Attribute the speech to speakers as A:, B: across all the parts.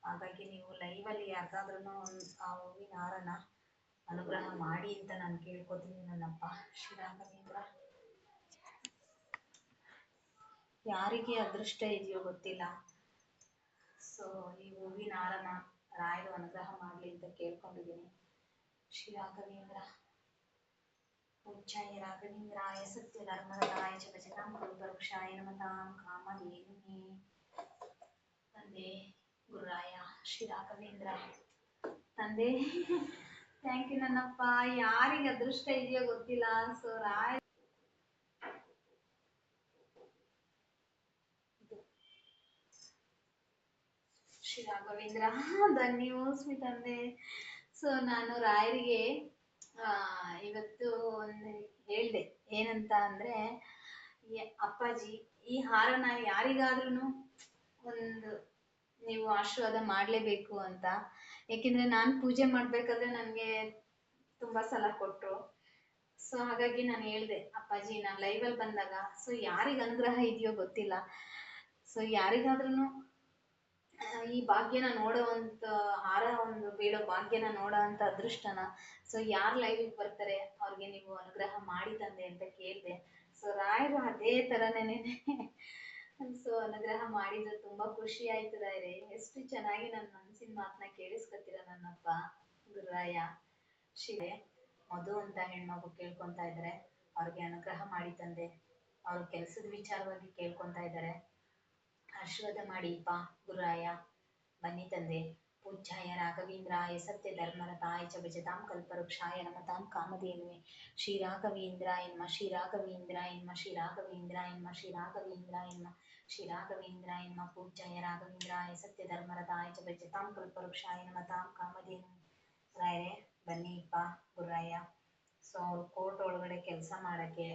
A: ಹಾಗಾಗಿ ನೀವು ಲೈವಲ್ಲಿ ಯಾರಿಗಾದ್ರೂ ಆ ಹೂವಿನ ಹಾರನ ಅನುಗ್ರಹ ಮಾಡಿ ಅಂತ ನಾನು ಕೇಳ್ಕೊತೀನಿ ನನ್ನಪ್ಪ ಶ್ರೀರಾಘವೇಂದ್ರ. ಯಾರಿಗೆ ಅದೃಷ್ಟ ಇದೆಯೋ ಗೊತ್ತಿಲ್ಲ. ಸೊ ಈ ಹೂವಿನ ಹಾರನ ರಾಯರು ಅನುಗ್ರಹ ಮಾಡಲಿ ಅಂತ ಕೇಳ್ಕೊಂಡಿದ್ದೀನಿ. ಶ್ರೀ ರಾಘವೇಂದ್ರ ಪೂಜ್ಯಾಯ ರಾಘವೇಂದ್ರಾಯ ಸತ್ಯ ಧರ್ಮರತಾಯ ಚ ಭಜತಾಂ ಕಲ್ಪವೃಕ್ಷಾಯ ನಮತಾಂ ಕಾಮಧೇನುನೇ. ತಂದೆ ಗುರುರಾಯ ಶ್ರೀ ರಾಘವೇಂದ್ರ ತಂದೆ ಥ್ಯಾಂಕ್ ಯು ನನ್ನಪ್ಪ. ಯಾರಿಗೆ ಅದೃಷ್ಟ ಇದೆಯೋ ಗೊತ್ತಿಲ್ಲ. ಸೊ ರಾಯ ಶ್ರೀ ರಾಘವೇಂದ್ರ ಧನ್ಯೋಸ್ಮಿ ತಂದೆ. ಸೊ ನಾನು ರಾಯರಿಗೆ ಇವತ್ತು ಒಂದು ಹೇಳ್ದೆ ಏನಂತ ಅಂದ್ರೆ, ಅಪ್ಪಾಜಿ ಈ ಹಾರನ ಯಾರಿಗಾದ್ರೂ ಒಂದು ನೀವು ಆಶೀರ್ವಾದ ಮಾಡಲೇಬೇಕು ಅಂತ. ಯಾಕೆಂದ್ರೆ ನಾನು ಪೂಜೆ ಮಾಡ್ಬೇಕಾದ್ರೆ ನನಗೆ ತುಂಬಾ ಸಲ ಕೊಟ್ರು. ಸೊ ಹಾಗಾಗಿ ನಾನು ಹೇಳ್ದೆ ಅಪ್ಪಾಜಿ ನಾನು ಲೈವಲ್ಲಿ ಬಂದಾಗ ಸೊ ಯಾರಿಗೆ ಅನುಗ್ರಹ ಇದೆಯೋ ಗೊತ್ತಿಲ್ಲ. ಸೊ ಯಾರಿಗಾದ್ರೂ ಈ ಭಾಗ್ಯನ ನೋಡೋವಂಥ ಹಾರ ಒಂದು ಬೀಳೋ ಭಾಗ್ಯನ ನೋಡೋ ಅಂಥ ಅದೃಷ್ಟನ ಸೊ ಯಾರು ಲೈವಿಗೆ ಬರ್ತಾರೆ ಅವ್ರಿಗೆ ನೀವು ಅನುಗ್ರಹ ಮಾಡಿ ತಂದೆ ಅಂತ ಕೇಳಿದೆ. ಸೊ ರಾಯರು ಅದೇ ಥರನೇ ಸೊ ಅನುಗ್ರಹ ಮಾಡಿದ್ರು. ತುಂಬ ಖುಷಿ ಆಯ್ತು ರಾಯರೇ. ಎಷ್ಟು ಚೆನ್ನಾಗಿ ನನ್ನ ಮನಸ್ಸಿನ ಮಾತನ್ನ ಕೇಳಿಸ್ಕೊತೀರ ನನ್ನಪ್ಪ ಗುರುರಾಯ. ಶಿವೆ ಮಧು ಅಂತ ಹೆಣ್ಮಗು ಕೇಳ್ಕೊತಾ ಇದ್ದಾರೆ, ಅವ್ರಿಗೆ ಅನುಗ್ರಹ ಮಾಡಿ ತಂದೆ. ಅವ್ರ ಕೆಲಸದ ವಿಚಾರವಾಗಿ ಕೇಳ್ಕೊತಾ ಇದ್ದಾರೆ, ಆಶೀರ್ವಾದ ಮಾಡಿಪ್ಪ ಗುರುರಾಯ. ಬನ್ನಿ ತಂದೆ. ಪೂಜ್ಯಾಯ ರಾಘವೇಂದ್ರಾಯ ಸತ್ಯ ಧರ್ಮರತಾಯ ಚ ಭಜತಾಂ ಕಲ್ಪವೃಕ್ಷಾಯ ನಮತಾಂ ಕಾಮಧೇನುವೆ. ಶ್ರೀ ರಾಘವೇಂದ್ರ ಎನ್ಮ ಶ್ರೀ ರಾಘವೇಂದ್ರ ಎನ್ಮ ಶ್ರೀ ರಾಘವೇಂದ್ರ ಎನ್ಮ ಶ್ರೀ ರಾಘವೇಂದ್ರ ಎನ್ಮ ಶ್ರೀ ರಾಘವೇಂದ್ರ ಎನ್ಮ ಪೂಜ್ಯಾಯ ರಾಘವೇಂದ್ರಾಯ ಸತ್ಯ ಧರ್ಮರತಾಯ ಚ ಭಜತಾಂ ಕಲ್ಪವೃಕ್ಷಾಯ ನಮತಾಂ ಕಾಮಧೇನುವೆ. ರಾಯರೇ ಬನ್ನಿಪ್ಪ ಗುರುರಾಯ. ಸೊ ಅವ್ರು ಕೋರ್ಟ್ ಒಳಗಡೆ ಕೆಲಸ ಮಾಡೋಕ್ಕೆ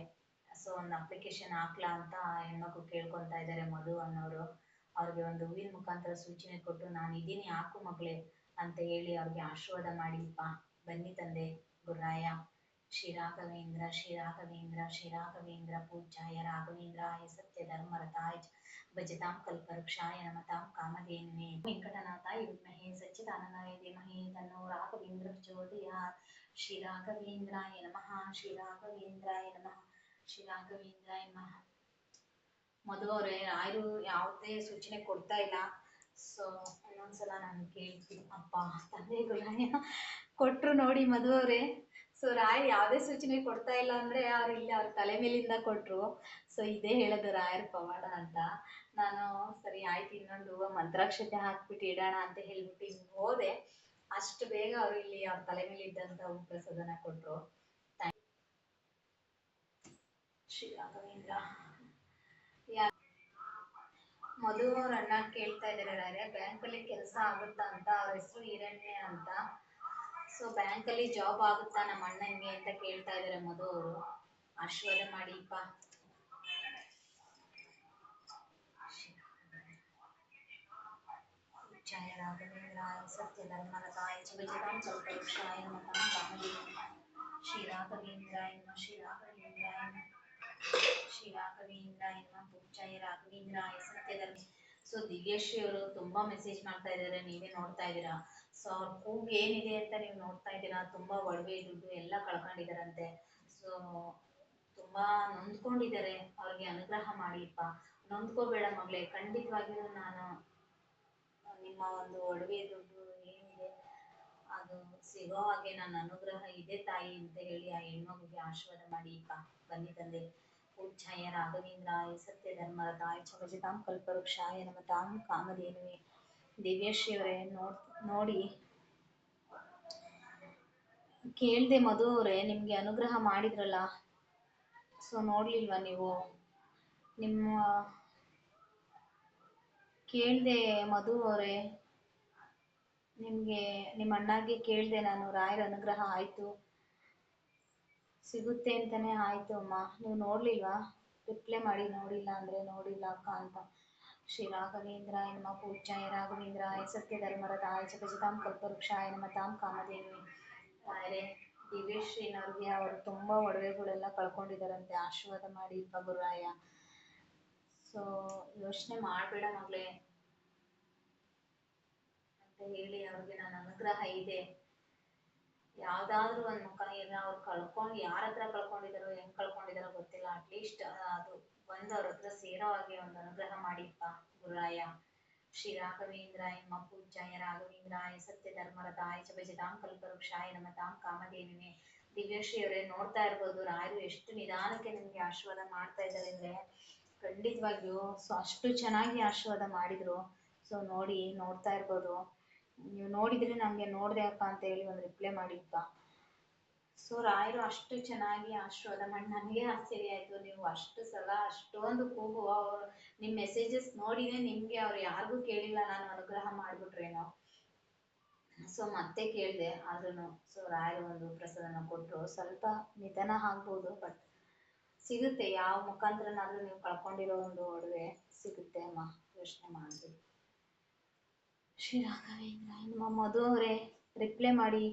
A: ಸೊ ಒಂದು ಅಪ್ಲಿಕೇಶನ್ ಹಾಕ್ಲಾ ಅಂತ ಹೆಣ್ಮಕ್ಳು ಕೇಳ್ಕೊತಾ ಇದ್ದಾರೆ ಮಧು ಅನ್ನೋರು. ಅವ್ರಿಗೆ ಒಂದು ಹೂವಿನ ಮುಖಾಂತರ ಸೂಚನೆ ಕೊಟ್ಟು ನಾನು ಇದೀನಿ ಹಾಕು ಮಗಳೇ ಅಂತ ಹೇಳಿ ಅವ್ರಿಗೆ ಆಶೀರ್ವಾದ ಮಾಡಿಪ್ಪ. ಬನ್ನಿ ತಂದೆ ಗುರುರಾಯ. ಶ್ರೀ ರಾಘವೇಂದ್ರ ಶ್ರೀ ರಾಘವೇಂದ್ರ ಶ್ರೀ ರಾಘವೇಂದ್ರ ಪೂಜ್ಯಾಯ ರಾಘವೇಂದ್ರಾಯ ಸತ್ಯ ಧರ್ಮರತಾಯ ಭಜತಾಂ ಕಲ್ಪವೃಕ್ಷಾಯ ನಮತಾಂ ಕಾಮಧೇನುವೆ. ವೆಂಕಟನಾಥಾಯ ವಿದ್ಮಹೇ ಸಚ್ಚಿದಾನಂದಾಯ ಧೀಮಹಿ ತನ್ನೋ ರಾಘವೇಂದ್ರ ಪ್ರಚೋದಯಾತ್. ಶ್ರೀ ರಾಘವೇಂದ್ರಾಯ ನಮಃ ಶ್ರೀ ರಾಘವೇಂದ್ರಾಯ ನಮಃ ಶ್ರೀ ರಾಘವೇಂದ್ರಾಯ ನಮಃ. ಮಧು ಅವರೇ ರಾಯರು ಯಾವುದೇ ಸೂಚನೆ ಕೊಡ್ತಾ ಇಲ್ಲ. ಸೊ ಇನ್ನೊಂದ್ಸಲ ನಾನು ಕೇಳ್ತೀನಿ ಅಪ್ಪ ತಂದೆ ಗುರುರಾಯ ಕೊಟ್ಟರು ನೋಡಿ ಮಧು ಅವರೇ. ಸೊ ರಾಯರು ಯಾವುದೇ ಸೂಚನೆ ಕೊಡ್ತಾ ಇಲ್ಲ ಅಂದರೆ ಅವ್ರು ಇಲ್ಲಿ ಅವ್ರ ತಲೆ ಮೇಲಿಂದ ಕೊಟ್ಟರು. ಸೊ ಇದೇ ಹೇಳೋದು ರಾಯರ ಪವಾಡ ಅಂತ. ನಾನು ಸರಿ ಆಯ್ತು ಇನ್ನೊಂದು ಮಂತ್ರಾಕ್ಷತೆ ಹಾಕ್ಬಿಟ್ಟು ಇಡೋಣ ಅಂತ ಹೇಳ್ಬಿಟ್ಟು ಹಿಂಗೆ ಹೋದೆ. ಅಷ್ಟು ಬೇಗ ಅವರು ಇಲ್ಲಿ ಅವ್ರ ತಲೆ ಮೇಲಿದ್ದಂಥ ಪ್ರಸಾದನ ಕೊಟ್ಟರು. ಶ್ರೀ ರಾಘವೇಂದ್ರ. ಮಧು ಅವ್ರ ಅಣ್ಣ ಕೇಳ್ತಾ ಇದ್ದಾರೆ ರಾಯರೇ ಬ್ಯಾಂಕಲ್ಲಿ ಕೆಲಸ ಆಗುತ್ತಾ ಅಂತ. ಅವ್ರ ಹೆಸರು ಹಿರಣ್ಯ ಅಂತ. ಸೊ ಬ್ಯಾಂಕಲ್ಲಿ ಜಾಬ್ ಆಗುತ್ತಾ ನಮ್ಮ ಅಣ್ಣನಿಗೆ ಅಂತ ಕೇಳ್ತಾ ಇದ್ದಾರೆ ಮಧು ಅವರು. ಆಶೀರ್ವಾದ ಮಾಡಿಪ್ಪ. ಪೂಜ್ಯಾಯ ರಾಘವೇಂದ್ರಾಯ ಸತ್ಯ ಧರ್ಮರತಾಯ ಚ ಭಜತಾಂ ಕಲ್ಪವೃಕ್ಷಾಯ ನಮತಾಂ ಕಾಮಧೇನುವೆ. ಶ್ರೀ ರಾಘವೇಂದ್ರಾಯ ನಮಃ ಶ್ರೀ ರಾಘವೇಂದ್ರಾಯ ನಮಃ ಶ್ರೀ ರಾಘವೇಂದ್ರಾಯ ನಮಃ ಪೂಜ್ಯಾಯ ರಾಘವೇಂದ್ರಾಯ ಸತ್ಯ ಧರ್ಮ. ಸೊ ದಿವ್ಯಶ್ರೀ ಅವರು ತುಂಬಾ ಮೆಸೇಜ್ ಮಾಡ್ತಾ ಇದ್ದಾರೆ, ನೀವೇ ನೋಡ್ತಾ ಇದ್ದೀರಾ. ಸೊ ಅವ್ರ ಕೂಗು ಏನಿದೆ ಅಂತ ನೀವು ನೋಡ್ತಾ ಇದ್ದೀರಾ. ತುಂಬಾ ಒಡವೆ ದುಡ್ಡು ಎಲ್ಲ ಕಳ್ಕೊಂಡಿದ್ದಾರಂತೆ. ಸೊ ತುಂಬಾ ನೊಂದ್ಕೊಂಡಿದ್ದಾರೆ. ಅವ್ರಿಗೆ ಅನುಗ್ರಹ ಮಾಡಿಪ್ಪ. ನೊಂದ್ಕೋಬೇಡ ಮಗಳೇ, ಖಂಡಿತವಾಗಿಯೂ ನಾನು ನಿಮ್ಮ ಒಂದು ಒಡವೆ ದುಡ್ಡು ಏನಿದೆ ಅದು ಸಿಗೋ ಹಾಗೆ ನನ್ನ ಅನುಗ್ರಹ ಇದೆ ತಾಯಿ ಅಂತ ಹೇಳಿ ಆ ಹೆಣ್ಮಗುಗೆ ಆಶೀರ್ವಾದ ಮಾಡಿಪ್ಪ. ಬನ್ನಿ ತಂದೆ. ಪೂಜ್ಯಾಯ ರಾಘವೇಂದ್ರಾಯ ಸತ್ಯ ಧರ್ಮರತಾಯ ಚ ಭಜತಾಂ ಕಲ್ಪವೃಕ್ಷಾಯ ನಮತಾಂ ಕಾಮಧೇನುವೆ. ದಿವ್ಯಶ್ರೀ ಅವರೇ ನೋಡಿ ಕೇಳ್ದೆ ಮಧು ಅವರೇ ನಿಮಗೆ ಅನುಗ್ರಹ ಮಾಡಿದ್ರಲ್ಲ. ಸೊ ನೋಡ್ಲಿಲ್ವಾ ನೀವು? ನಿಮ್ಮ ಕೇಳ್ದೆ ಮಧು ಅವರೇ, ನಿಮಗೆ ನಿಮ್ಮ ಅಣ್ಣಗೆ ಕೇಳಿದೆ ನಾನು. ರಾಯರ ಅನುಗ್ರಹ ಆಯಿತು ಸಿಗುತ್ತೆ ಅಂತಲೇ ಆಯಿತು ಅಮ್ಮ. ನೀವು ನೋಡಲಿಲ್ವಾ? ರಿಪ್ಲೈ ಮಾಡಿ ನೋಡಿಲ್ಲ ಅಂದರೆ ನೋಡಿಲ್ಲ ಅಕ್ಕ ಅಂತ. ಶ್ರೀ ರಾಘವೇಂದ್ರಾಯ ನಮಃ ಪೂಜ್ಯಾಯ ರಾಘವೇಂದ್ರಾಯ ಸತ್ಯ ಧರ್ಮರತಾಯ ಚ ಭಜತಾಂ ಕಲ್ಪವೃಕ್ಷಾಯ ನಮತಾಂ ಕಾಮಧೇನುವೆ. ರಾಯರೇ ದಿವ್ಯಶ್ರೀನವ್ರಿಗೆ ಅವರು ತುಂಬ ಒಡವೆಗಳೆಲ್ಲ ಕಳ್ಕೊಂಡಿದ್ದಾರಂತೆ. ಆಶೀರ್ವಾದ ಮಾಡಿ ಇಪ್ಪ ಗುರುರಾಯ. ಸೊ ಯೋಚನೆ ಮಾಡಬೇಡ ಮಗಳೇ, ಹೇಳಿ ಅವ್ರಿಗೆ ನನ್ನ ಅನುಗ್ರಹ ಇದೆ. ಯಾವ್ದಾದ್ರು ಒಂದ್ ಮುಖ ಇಲ್ಲ ಅವ್ರು ಕಳ್ಕೊಂಡು ಯಾರ ಹತ್ರ ಕಳ್ಕೊಂಡಿದಾರೋ ಹೆಂಗ್ ಕಳ್ಕೊಂಡಿದಾರೋ ಗೊತ್ತಿಲ್ಲ, ಅಟ್ಲೀಸ್ಟ್ ಅದು ಬಂದು ಅವ್ರ ಹತ್ರ ಸೇರೋ ಹಾಗೆ ಒಂದು ಅನುಗ್ರಹ ಮಾಡಿಪ್ಪ ಗುರುರಾಯ. ಶ್ರೀ ರಾಘವೇಂದ್ರಾಯ ನಮ ಪೂಜ್ಯಾಯ ರಾಘವೇಂದ್ರಾಯ ಸತ್ಯ ಧರ್ಮರತಾಯ ಚ ಭಜತಾಂ ಕಲ್ಪವೃಕ್ಷಾಯ ನಮತಾಂ ಕಾಮಧೇನುವೆ. ದಿವ್ಯಶ್ರೀ ಅವರೇ ನೋಡ್ತಾ ಇರ್ಬೋದು ರಾಯರು ಎಷ್ಟು ನಿಧಾನಕ್ಕೆ ನಿಮ್ಗೆ ಆಶೀರ್ವಾದ ಮಾಡ್ತಾ ಇದ್ದಾರೆ ಅಂದ್ರೆ ಖಂಡಿತವಾಗಿಯೂ. ಸೊ ಅಷ್ಟು ಚೆನ್ನಾಗಿ ಆಶೀರ್ವಾದ ಮಾಡಿದ್ರು. ಸೊ ನೋಡ್ತಾ ಇರ್ಬೋದು. ನೀವು ನೋಡಿದ್ರೆ ನಂಗೆ ನೋಡ್ದೆ ಅಕ್ಕ ಅಂತ ಹೇಳಿ ಒಂದು ರಿಪ್ಲೈ ಮಾಡಿಪ್ಪ. ಸೊ ರಾಯರು ಅಷ್ಟು ಚೆನ್ನಾಗಿ ಆಶೀರ್ವಾದ ಮಾಡಿ ನನಗೆ ಆಶ್ಚರ್ಯ ಆಯ್ತು. ನೀವು ಅಷ್ಟು ಸಲ ಅಷ್ಟೊಂದು ಕೂಗು ಅವ್ರು ನಿಮ್ಮ ಮೆಸೇಜಸ್ ನೋಡಿನೇ ನಿಮ್ಗೆ ಅವ್ರು ಯಾರಿಗೂ ಕೇಳಿಲ್ಲ ನಾನು ಅನುಗ್ರಹ ಮಾಡ್ಬಿಟ್ರೇನೋ. ಸೊ ಮತ್ತೆ ಕೇಳಿದೆ ಆದ್ರೂ. ಸೊ ರಾಯರು ಒಂದು ಪ್ರಸಾದನ ಕೊಟ್ಟರು. ಸ್ವಲ್ಪ ನಿಧಾನ ಆಗ್ಬೋದು, ಬಟ್ ಸಿಗುತ್ತೆ. ಯಾವ ಮುಖಾಂತರನಾದ್ರೂ ನೀವು ಕಳ್ಕೊಂಡಿರೋ ಒಂದು ಒಡವೆ ಸಿಗುತ್ತೆ ಅಮ್ಮ, ಯೋಚನೆ ಮಾಡಿ. ಶ್ರೀ ರಾಘವೇಂದ್ರ ನಿಮ್ಮ ಮಧು ಅವರೇ ರಿಪ್ಲೈ ಮಾಡಿ.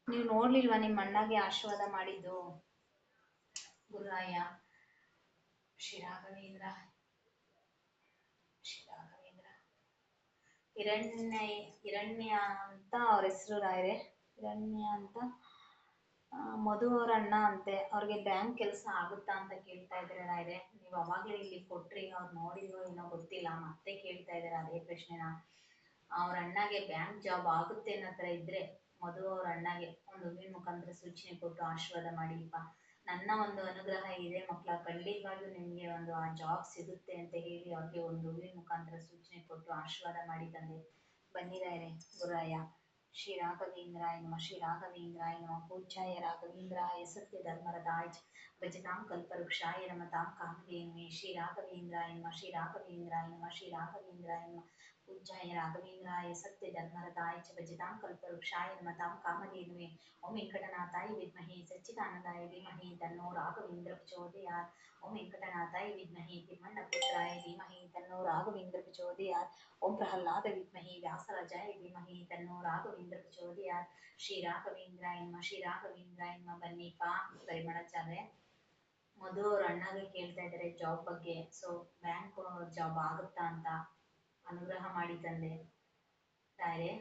A: ನೀವು ನೋಡ್ಲಿಲ್ವಾ ನಿಮ್ಮ ಅಣ್ಣಗೆ ಆಶೀರ್ವಾದ ಮಾಡಿದ್ದು ಗುರುರಾಯ? ಶ್ರೀ ರಾಘವೇಂದ್ರ ಶ್ರೀ ರಾಘವೇಂದ್ರ ಹಿರಣ್ಯ ಅಂತ ಅವ್ರ ಹೆಸರು ರಾಯರೇ. ಹಿರಣ್ಯ ಅಂತ ಮಧು ಅವ್ರ ಅಣ್ಣ ಅಂತೆ. ಅವ್ರಿಗೆ ಬ್ಯಾಂಕ್ ಕೆಲಸ ಆಗುತ್ತಾ ಅಂತ ಕೇಳ್ತಾ ಇದ್ದಾರೆ ರಾಯರೇ. ನೀವು ಅವಾಗಲೇ ಇಲ್ಲಿ ಕೊಟ್ರಿ, ಅವ್ರು ನೋಡಿದ್ರು ಏನೋ ಗೊತ್ತಿಲ್ಲ, ಮತ್ತೆ ಕೇಳ್ತಾ ಇದ್ದಾರೆ ಅದೇ ಪ್ರಶ್ನೆನ. ಅವ್ರ ಅಣ್ಣಗೆ ಬ್ಯಾಂಕ್ ಜಾಬ್ ಆಗುತ್ತೆ ಅನ್ನೋ ಥರ ಇದ್ರೆ ಮಧು ಅವ್ರ ಅಣ್ಣಗೆ ಒಂದು ಹೂವಿನ ಮುಖಾಂತರ ಸೂಚನೆ ಕೊಟ್ಟು ಆಶೀರ್ವಾದ ಮಾಡಿಪ್ಪ. ನನ್ನ ಒಂದು ಅನುಗ್ರಹ ಇದೆ ಮಕ್ಕಳ, ಖಂಡಿತವಾಗಿಯೂ ನಿಮಗೆ ಒಂದು ಆ ಜಾಬ್ ಸಿಗುತ್ತೆ ಅಂತ ಹೇಳಿ ಅವ್ರಿಗೆ ಒಂದು ಹೂವಿನ ಮುಖಾಂತರ ಸೂಚನೆ ಕೊಟ್ಟು ಆಶೀರ್ವಾದ ಮಾಡಿ ತಂದೆ. ಬನ್ನಿರಾಯರೇ ಗುರುರಾಯ. ಶ್ರೀ ರಾಘವೇಂದ್ರಾಯ ನಮಃ ಶ್ರೀ ರಾಘವೇಂದ್ರಾಯ ನಮಃ ಪೂಜ್ಯಾಯ ರಾಘವೇಂದ್ರಾಯ ಸತ್ಯ ಧರ್ಮರತಾಯ ಭಜತಾಂ ಕಲ್ಪವೃಕ್ಷಾಯ ನಮತಾಂ ಕಾಮಧೇನುವೆ. ಶ್ರೀ ರಾಘವೇಂದ್ರಾಯ ನಮಃ ಶ್ರೀ ರಾಘವೇಂದ್ರಾಯ ನಮಃ ಶ್ರೀ ರಾಘವೇಂದ್ರಾಯ ನಮಃ ಪೂಜ್ಯಾಯ ರಾಘವೇಂದ್ರಾಯ ಸತ್ಯ ಧರ್ಮರತಾಯ ಚ ಭಜತಾಂ ಕಲ್ಪವೃಕ್ಷಾಯ ನಮತಾಂ ಕಾಮಧೇನುವೆ. ಓಂ ವೆಂಕಟನಾಥಾಯ ವಿದ್ಮಹೇ ಸಚ್ಚಿದಾನಂದಾಯ ಧೀಮಹಿ ತನ್ನೋ ರಾಘವೇಂದ್ರ ಪ್ರಚೋದಯಾತ್. ಓಂ ವೆಂಕಟನಾಥಾಯ ವಿದ್ಮಹೇ ತಿಮ್ಮಣ್ಣಪುತ್ರಾಯ ಧೀಮಹಿ ತನ್ನೋ ರಾಘವೇಂದ್ರ ಪ್ರಚೋದಯಾತ್. ಓಂ ಪ್ರಹ್ಲಾದ ವಿದ್ಮಹೇ ವ್ಯಾಸರಾಜಾಯ ಧೀಮಹಿ ತನ್ನೋ ರಾಘವೇಂದ್ರ ಪ್ರಚೋದಯಾತ್. ಶ್ರೀ ರಾಘವೇಂದ್ರಾಯ ನಮಃ ಶ್ರೀ ರಾಘವೇಂದ್ರಾಯ ನಮಃ. ಬನ್ನಿಪ್ಪ ಪರಿಮಳಚಾರ್ಯ. ಮಧು ಅವ್ರ ಅಣ್ಣಗೆ ಕೇಳ್ತಾ ಇದ್ದಾರೆ ಜಾಬ್ ಬಗ್ಗೆ. ಸೊ ಬ್ಯಾಂಕ್ ಜಾಬ್ ಆಗುತ್ತಾ ಅಂತ ಅನುಗ್ರಹ ಮಾಡಿ ತಂದೆ ರಾಯರೇ.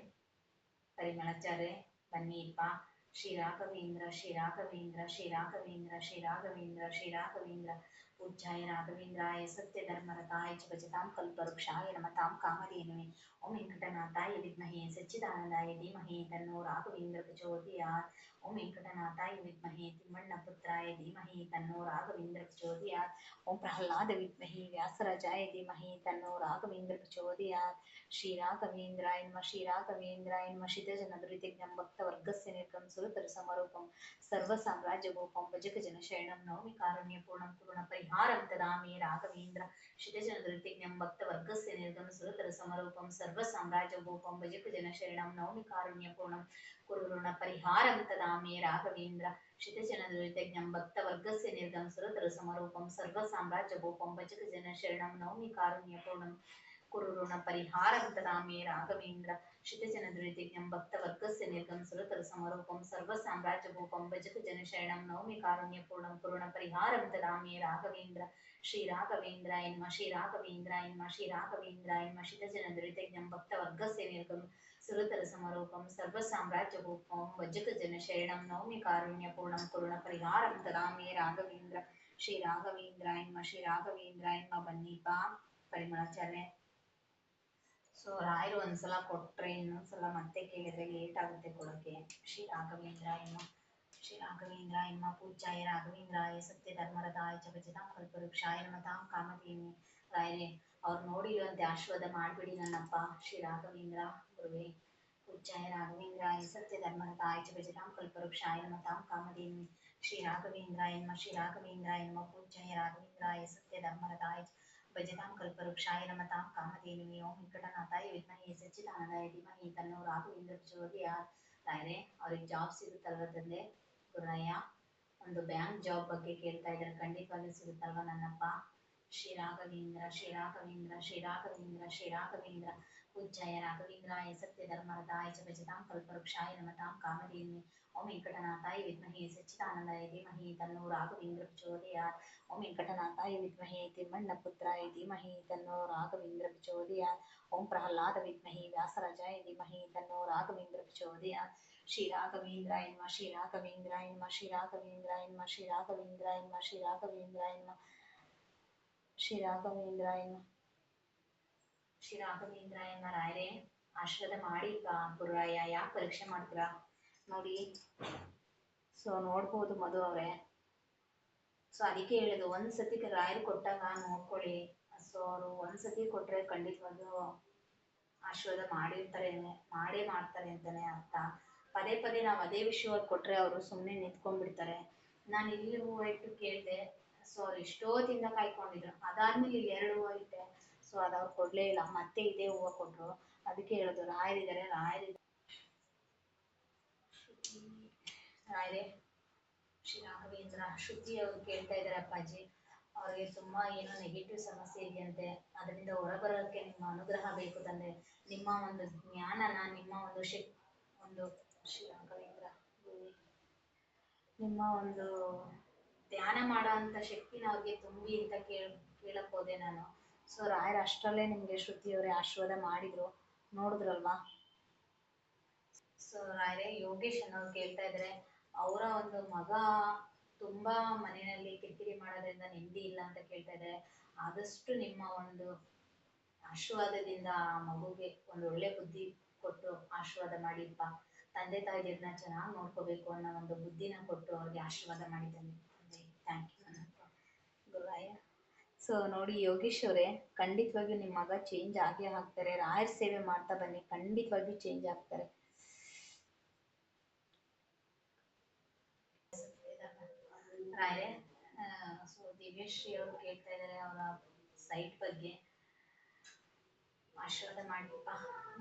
A: ಪರಿಮಳಚಾರ್ಯ ಬನ್ನಿಪ್ಪ. ಶ್ರೀ ರಾಘವೇಂದ್ರ ಶ್ರೀ ರಾಘವೇಂದ್ರ ಶ್ರೀ ರಾಘವೇಂದ್ರ ಶ್ರೀ ರಾಘವೇಂದ್ರ ಶ್ರೀ ರಾಘವೇಂದ್ರ ಪೂಜ್ಯಾಯ ರಾಘವೇಂದ್ರಾಯ ಸತ್ಯ ಧರ್ಮರತಾಯ ಚ ಭಜತಾಂ ಕಲ್ಪವೃಕ್ಷಾಯ ನಮತಾಂ ಕಾಮಧೇನುವೆ. ಓಂ ವೆಂಕಟನಾಥಾಯ ವಿದ್ಮಹೇ ಸಚ್ಚಿದಾನಂದಾಯ ಧೀಮಹಿ ತನ್ನೋ ರಾಘವೇಂದ್ರ ಪ್ರಚೋದಯಾತ್. ಓಂ ವೆಂಕಟನಾಥಾಯ ವಿದ್ಮಹೇ ತಿಮ್ಮಣ್ಣಪುತ್ರಾಯ ಧೀಮಹಿ ತನ್ನೋ ರಾಘವೇಂದ್ರ ಪ್ರಚೋದಯಾತ್. ಓಂ ಪ್ರಹ್ಲಾದ ವಿದ್ಮಹೇ ವ್ಯಾಸರಾಜಾಯ ಧೀಮಹಿ ತನ್ನೋ ರಾಘವೇಂದ್ರ ಪ್ರಚೋದಯಾತ್. ಶ್ರೀ ರಾಘವೇಂದ್ರಾಯ ನಮಃ ಶ್ರೀ ರಾಘವೇಂದ್ರಾಯ ನಮಃ. ಶಿತಜನ ದುರಿತಜ್ಞಂ ಭಕ್ತವರ್ಗಸ್ಯ ನಿರ್ಗಂ ಸುರತರ ಸಮರೂಪಂ ಸರ್ವ ಸಾಮ್ರಾಜ್ಯಭೂಪಂ ಭಜಕ ಜನ ಶರಣಂ ನೌಮಿ ಕಾರುಣ್ಯಪೂರ್ಣಂ ಕರುಣ ಪರಿಹಾರಂ ತದಾಮಿ ರಾಘವೇಂದ್ರ. ಶಿತಜನ ದುರಿತಜ್ಞಂ ಭಕ್ತವರ್ಗಸ್ಯ ನಿರ್ಗಂ ಸುರತರ ಸಮರೂಪಂ ಸರ್ವ ಸಾಮ್ರಾಜ್ಯಭೂಪಂ ಭಜಕ ಜನ ಶರಣಂ ನೌಮಿ ಕಾರುಣ್ಯಪೂರ್ಣಂ ಕರುಣ ಪರಿಹಾರಂ ತದಾಮಿ ರಾಘವೇಂದ್ರ. ಶಿತಜನ ದುರಿತಜ್ಞಂ ಭಕ್ತವರ್ಗಸ್ಯ ನಿರ್ಗಂ ಸುರತರ ಸಮರೂಪಂ ಸರ್ವ ಸಾಮ್ರಾಜ್ಯಭೂಪಂ ಭಜಕ ಜನ ಶರಣಂ ನೌಮಿ ಕಾರುಣ್ಯಪೂರ್ಣಂ ಕುರುಋಣ ಪರಿಹಾರಂ ತದಾಮಿ ರಾಘವೇಂದ್ರ. ಶಿತಜನ ದುರಿತಜ್ಞಂ ಭಕ್ತವರ್ಗಸ್ಯ ನಿರ್ಗಂ ಸುರತರ ಸಮರೂಪಂ ಸರ್ವ ಸಾಮ್ರಾಜ್ಯಭೂಪಂ ಭಜಕ ಜನ ಶರಣಂ ನೌಮಿ ಕಾರುಣ್ಯಪೂರ್ಣಂ ಕರುಣ ಪರಿಹಾರಂ ತದಾಮಿ ರಾಘವೇಂದ್ರ. ಶ್ರೀ ರಾಘವೇಂದ್ರಾಯ ನಮಃ ಶ್ರೀ ರಾಘವೇಂದ್ರಾಯ ನಮಃ ಶ್ರೀ ರಾಘವೇಂದ್ರಾಯ ನಮಃ. ಶಿತಜನ ದುರಿತಜ್ಞಂ ಭಕ್ತವರ್ಗಸ್ಯ ನಿರ್ಗಂ ಸುರತರ ಸಮರೂಪಂ ಸರ್ವ ಸಾಮ್ರಾಜ್ಯಭೂಪಂ ಭಜಕ ಜನ ಶರಣಂ ನೌಮಿ ಕಾರುಣ್ಯಪೂರ್ಣಂ ಕರುಣ ಪರಿಹಾರಂ ತದಾಮಿ ರಾಘವೇಂದ್ರ. ಶ್ರೀ ರಾಘವೇಂದ್ರಾಯ ನಮಃ ಶ್ರೀ ರಾಘವೇಂದ್ರಾಯ ನಮಃ. ಬನ್ನಿಪ್ಪ ಪರಿಮಳಾಚಾರ್ಯ. ಸೊ ರಾಯರು ಒಂದ್ಸಲ ಕೊಟ್ರೆ ಇನ್ನೊಂದ್ಸಲ ಮತ್ತೆ ಕೇಳಿದ್ರೆ ಲೇಟ್ ಆಗುತ್ತೆ ಕೊಡೋಕೆ. ಶ್ರೀ ರಾಘವೇಂದ್ರಾಯ ನಮಃ ಶ್ರೀ ರಾಘವೇಂದ್ರಾಯ ನಮಃ ಪೂಜ್ಯಾಯ ರಾಘವೇಂದ್ರಾಯ ಸತ್ಯ ಧರ್ಮರತಾಯ ಚ ಭಜತಾಂ ಕಲ್ಪವೃಕ್ಷಾಯ ನಮತಾಂ ಕಾಮಧೇನುವೆ. ರಾಯರೇ ಅವ್ರು ನೋಡಿರುವಂತೆ ಆಶೀರ್ವಾದ ಮಾಡ್ಬಿಡಿ ನನ್ನಪ್ಪ. ಶ್ರೀ ರಾಘವೇಂದ್ರ ಗುರುವೇ. ಪೂಜ್ಯಾಯ ರಾಘವೇಂದ್ರಾಯ ಸತ್ಯ ಧರ್ಮರತಾಯ ಚ ಭಜತಾಂ ಕಲ್ಪವೃಕ್ಷಾಯ ನಮತಾಂ ಕಾಮಧೇನುವೆ. ಶ್ರೀ ರಾಘವೇಂದ್ರಾಯ ನಮಃ ಶ್ರೀ ರಾಘವೇಂದ್ರಾಯ ನಮಃ ಪೂಜ್ಯಾಯ ರಾಘವೇಂದ್ರಾಯ ಸತ್ಯ ಧರ್ಮರತಾಯ ಭಜತಾಂ ಕಲ್ಪವೃಕ್ಷಾಯ ನಮತಾಂ ಕಾಮಧೇನುವೆ. ಓಂ ವೆಂಕಟನಾಥಾಯ ವಿದ್ಮಹೇ ಸಚ್ಚಿದಾನಂದಾಯ ಧೀಮಹಿ ತನ್ನೋ ರಾಘವೇಂದ್ರ ಪ್ರಚೋದಯಾತ್. ರಾಯರೇ ಅವ್ರಿಗೆ ಜಾಬ್ ಸಿಗುತ್ತಲ್ವ ತಂದೆ ಗುರುರಾಯ? ಒಂದು ಬ್ಯಾಂಕ್ ಜಾಬ್ ಬಗ್ಗೆ ಕೇಳ್ತಾ ಇದ್ದಾರೆ, ಖಂಡಿತವಾಗ್ಲೂ ಸಿಗುತ್ತಲ್ವ ನನ್ನಪ್ಪ? ಶ್ರೀ ರಾಘವೇಂದ್ರ ಶ್ರೀ ರಾಘವೇಂದ್ರ ಶ್ರೀ ರಾಘವೇಂದ್ರ ಶ್ರೀ ರಾಘವೇಂದ್ರ पूज्याय राघवेन्द्राय सत्यधर्मरताय च भजतां कल्पवृक्षाय नमतां कामधेनुवे ओम वेंकटनाथाय विद्महे सच्चिदानंदाय धीमहि तन्नो राघवेन्द्र प्रचोदयात् ओम वेंकटनाथाय विद्महे तिम्मण्णपुत्राय धीमहि तन्नो राघवेन्द्र प्रचोदयात् ओम प्रह्लाद विद्महे व्यासराजाय धीमहि तन्नो राघवेन्द्र प्रचोदयात् श्री राघवेन्द्राय नमः श्री राघवेन्द्राय नमः श्री राघवेन्द्राय नमः श्री राघवेन्द्राय नमः श्री राघवेन्द्राय नमः श्री राघवेन्द्राय नमः ಶ್ರೀ ರಾಘವೇಂದ್ರಾಯನ ರಾಯರೇ ಆಶೀರ್ವಾದ ಮಾಡಿ ಗುರುರಾಯ ಯಾಕೆ ಪರೀಕ್ಷೆ ಮಾಡ್ತೀರಾ ನೋಡಿ. ಸೊ ನೋಡ್ಬೋದು ಮಧು ಅವರೇ. ಸೊ ಅದಕ್ಕೆ ಹೇಳೋದು ಒಂದ್ಸತಿ ರಾಯರು ಕೊಟ್ಟಾಗ ನೋಡ್ಕೊಳ್ಳಿ. ಸೊ ಅವರು ಒಂದ್ಸತಿ ಕೊಟ್ರೆ ಖಂಡಿತವಾಗ್ಲೂ ಆಶೀರ್ವಾದ ಮಾಡಿರ್ತಾರೆ, ಮಾಡೇ ಮಾಡ್ತಾರೆ ಅಂತಾನೆ ಅರ್ಥ. ಪದೇ ಪದೇ ನಾವು ಅದೇ ವಿಷಯವಾಗಿ ಕೊಟ್ರೆ ಅವರು ಸುಮ್ಮನೆ ನಿಂತ್ಕೊಂಡ್ಬಿಡ್ತಾರೆ. ನಾನು ಇಲ್ಲಿ ಹೂವು ಇಟ್ಟು ಕೇಳಿದೆ. ಸೊ ಅವ್ರು ಎಷ್ಟೋದಿಂದ ಕಾಯ್ಕೊಂಡಿದ್ರು. ಅದಾದ್ಮೇಲೆ ಇಲ್ಲಿ 2 ಹೂವು ಇಟ್ಟೆ. ಸೊ ಅದು ಅವ್ರು ಕೊಡ್ಲೇ ಇಲ್ಲ, ಮತ್ತೆ ಇದೇ ಹೂವು ಕೊಟ್ರು. ಅದಕ್ಕೆ ಹೇಳೋದು ರಾಯರೇ ಶ್ರೀ ರಾಘವೇಂದ್ರ ಶ್ರುತಿ ಅವರು ಕೇಳ್ತಾ ಇದ್ದಾರೆ ಅಪ್ಪಾಜಿ. ಅವ್ರಿಗೆ ತುಂಬಾ ಏನೋ ನೆಗೆಟಿವ್ ಸಮಸ್ಯೆ ಇದೆಯಂತೆ. ಅದರಿಂದ ಹೊರಬರೋಕ್ಕೆ ನಿಮ್ಮ ಅನುಗ್ರಹ ಬೇಕು ತಂದೆ. ನಿಮ್ಮ ಒಂದು ಜ್ಞಾನನ, ನಿಮ್ಮ ಒಂದು ಶ್ರೀ ರಾಘವೇಂದ್ರ ನಿಮ್ಮ ಒಂದು ಧ್ಯಾನ ಮಾಡೋ ಅಂತ ಶಕ್ತಿನ ಅವ್ರಿಗೆ ತುಂಬಿ ಅಂತ ಕೇಳಕ್ ಹೋದೆ ನಾನು. ಸೊ ರಾಯರ ಅಷ್ಟರಲ್ಲೇ ನಿಮ್ಗೆ ಶ್ರುತಿಯವರೇ ಆಶೀರ್ವಾದ ಮಾಡಿದ್ರು, ನೋಡಿದ್ರಲ್ವಾ. ಸೊ ರಾಯರೇ ಯೋಗೇಶ್ ಅನ್ನೋರು ಕೇಳ್ತಾ ಇದ್ದಾರೆ. ಅವರ ಒಂದು ಮಗ ತುಂಬಾ ಮನೆಯಲ್ಲಿ ಕಿರಿಕಿರಿ ಮಾಡೋದ್ರಿಂದ ನೆಮ್ಮದಿ ಇಲ್ಲ ಅಂತ ಕೇಳ್ತಾ ಇದ್ದಾರೆ. ಆದಷ್ಟು ನಿಮ್ಮ ಒಂದು ಆಶೀರ್ವಾದದಿಂದ ಆ ಮಗುಗೆ ಒಂದು ಒಳ್ಳೆ ಬುದ್ಧಿ ಕೊಟ್ಟು ಆಶೀರ್ವಾದ ಮಾಡಿಪ್ಪ. ತಂದೆ ತಾಯಿದಿರನ್ನ ಚೆನ್ನಾಗಿ ನೋಡ್ಕೋಬೇಕು ಅನ್ನೋ ಒಂದು ಬುದ್ಧಿನ ಕೊಟ್ಟು ಅವ್ರಿಗೆ ಆಶೀರ್ವಾದ ಮಾಡಿದ್ದಾನೆ. Thank you Gururaya. ಸೊ ನೋಡಿ ಯೋಗೇಶ್ ಅವರೇ, ಖಂಡಿತವಾಗಿಯೂ ನಿಮ್ಮ ಮಗ ಚೇಂಜ್ ಆಗೇ ಆಗ್ತಾರೆ. ರಾಯರ ಸೇವೆ ಮಾಡ್ತಾ ಬನ್ನಿ, ಖಂಡಿತವಾಗಿಯೂ ಚೇಂಜ್ ಆಗ್ತಾರೆ. ರಾಯರೇ ಸೊ ದಿವ್ಯಶ್ರೀ ಅವರು ಕೇಳ್ತಾ ಇದ್ದಾರೆ ಅವರ ಸೈಟ್ ಬಗ್ಗೆ ಆಶೀರ್ವಾದ ಮಾಡಿಪ್ಪ